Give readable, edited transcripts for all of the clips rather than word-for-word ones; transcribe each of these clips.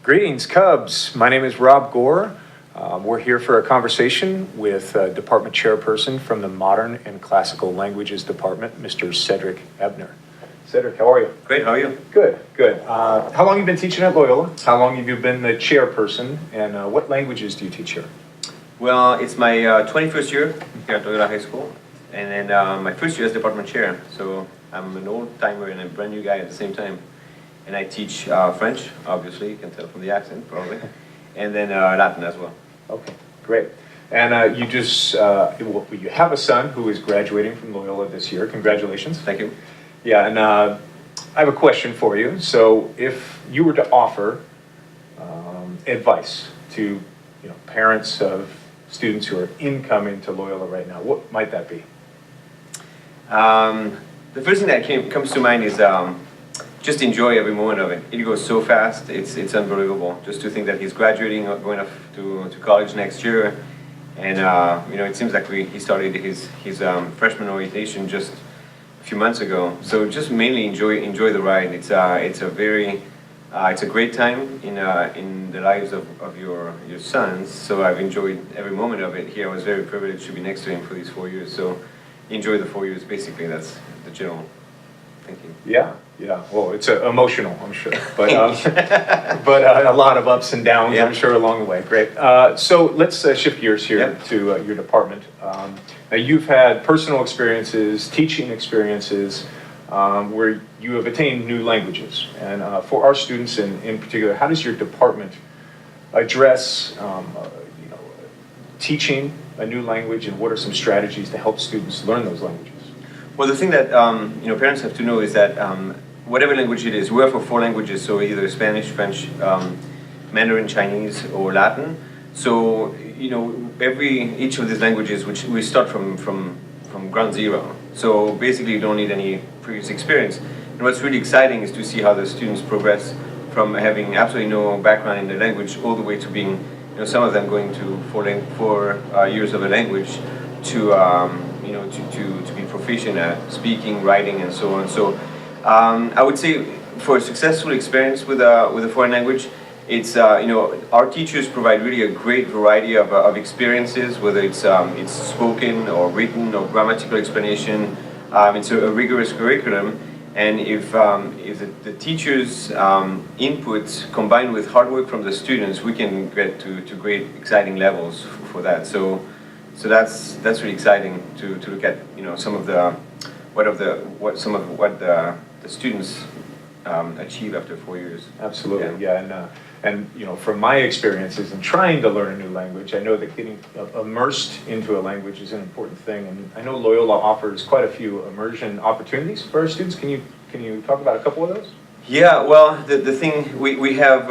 Greetings, Cubs. My name is Rob Gore. We're here for a conversation with Department Chairperson from the Modern and Classical Languages Department, Mr. Cedric Ebiner. Cedric, how are you? Great, how are you? Good, good. How long have you been teaching at Loyola? How long have you been the chairperson? And what languages do you teach here? Well, it's my 21st year here at Loyola High School, and then my first year as department chair. So I'm an old timer and a brand new guy at the same time. And I teach French, obviously, you can tell from the accent probably, and then Latin as well. Okay, great. And you just, you have a son who is graduating from Loyola this year. Congratulations. Thank you. Yeah, and I have a question for you. So if you were to offer advice to parents of students who are incoming to Loyola right now, what might that be? The first thing that comes to mind is just enjoy every moment of it. It goes so fast, it's unbelievable. Just to think that he's graduating, going off to college next year, and it seems like he started his freshman orientation just a few months ago. So just mainly enjoy the ride. It's a great time in the lives of your sons. So I've enjoyed every moment of it here. I was very privileged to be next to him for these 4 years. So enjoy the 4 years. Basically, that's the general thinking. Yeah. Well, it's emotional, I'm sure, but a lot of ups and downs, yeah. I'm sure, along the way. Great. So let's shift gears here, yep, to your department. Now you've had personal experiences, teaching experiences, where you have attained new languages. And for our students in particular, how does your department address teaching a new language, and what are some strategies to help students learn those languages? Well, the thing that parents have to know is that whatever language it is, we offer 4 languages, so either Spanish, French, Mandarin, Chinese, or Latin. So each of these languages, which we start from ground zero. So basically, you don't need any previous experience. And what's really exciting is to see how the students progress from having absolutely no background in the language all the way to being, some of them going to 4 years of a language to to be proficient at speaking, writing, and so on. So I would say for a successful experience with a foreign language, it's our teachers provide really a great variety of experiences, whether it's spoken or written or grammatical explanation. It's a rigorous curriculum, and if the teachers' input combined with hard work from the students, we can get to great exciting levels for that. So that's really exciting to look at some of what the students achieve after 4 years. Absolutely, yeah. And from my experiences in trying to learn a new language, I know that getting immersed into a language is an important thing. And I know Loyola offers quite a few immersion opportunities for our students. Can you talk about a couple of those? Yeah, well, the thing we have.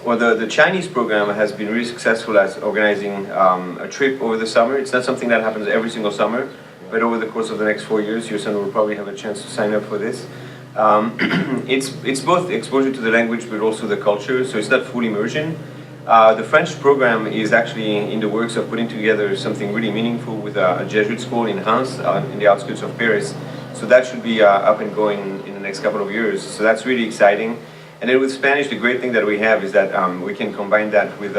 The Chinese program has been really successful at organizing a trip over the summer. It's not something that happens every single summer, but over the course of the next 4 years, your son will probably have a chance to sign up for this. It's both exposure to the language, but also the culture, so it's not full immersion. The French program is actually in the works of putting together something really meaningful with a Jesuit school in Reims, in the outskirts of Paris. So that should be up and going in the next couple of years. So that's really exciting. And then with Spanish, the great thing that we have is that we can combine that with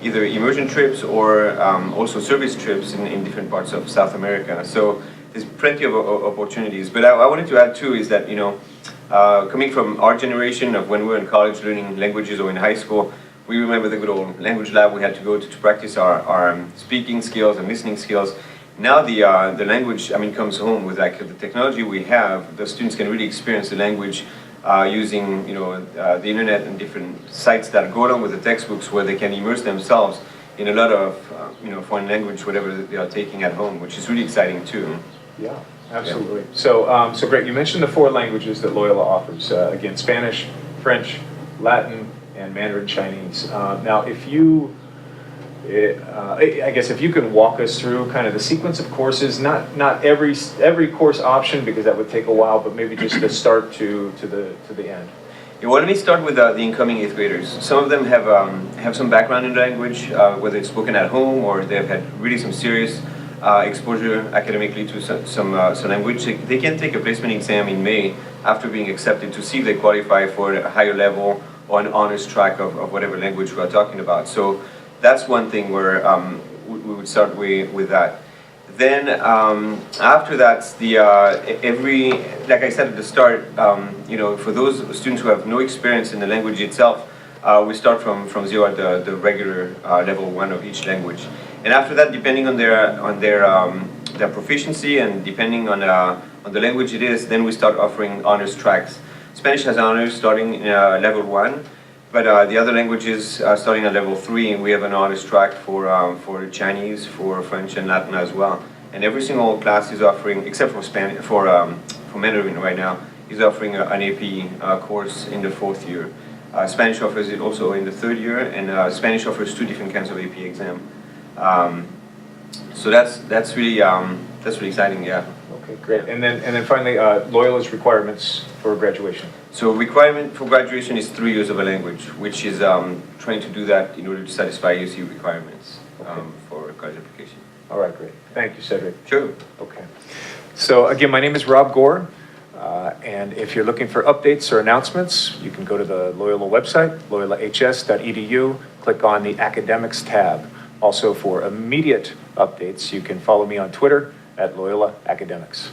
either immersion trips or also service trips in different parts of South America. So there's plenty of opportunities. But I wanted to add too is that, coming from our generation of when we were in college learning languages or in high school, we remember the good old language lab we had to go to practice our speaking skills and listening skills. Now the language, comes home with the technology we have. The students can really experience the language using the internet and different sites that go along with the textbooks, where they can immerse themselves in a lot of foreign language, whatever they are taking at home, which is really exciting too. Yeah, absolutely. Yeah. So great. You mentioned the 4 languages that Loyola offers. Again, Spanish, French, Latin, and Mandarin Chinese. Now, I guess if you could walk us through kind of the sequence of courses, not every course option, because that would take a while, but maybe just the start to the end. Yeah, well, let me start with the incoming 8th graders. Some of them have some background in language, whether it's spoken at home or they've had really some serious exposure academically to some language. They can take a placement exam in May after being accepted to see if they qualify for a higher level on honors track of whatever language we are talking about. So that's one thing where we would start with that. Then after that, like I said at the start, for those students who have no experience in the language itself, we start from zero at the regular level 1 of each language. And after that, depending on their proficiency and depending on the language it is, then we start offering honors tracks. Spanish has honors starting in level 1, but the other languages starting at level 3, and we have an honors track for Chinese, for French and Latin as well. And every single class is offering, except for Spanish, for Mandarin right now, is offering an AP course in the 4th year. Spanish offers it also in the 3rd year, and Spanish offers 2 different kinds of AP exam. So that's really exciting, yeah. Okay, great. And then finally, Loyola's requirements for graduation. So requirement for graduation is 3 years of a language, which is trying to do that in order to satisfy UC requirements for college application. All right, great. Thank you, Cedric. Sure. Okay. So again, my name is Rob Gore, and if you're looking for updates or announcements, you can go to the Loyola website, loyolahs.edu, click on the Academics tab. Also, for immediate updates, you can follow me on Twitter at Loyola Academics.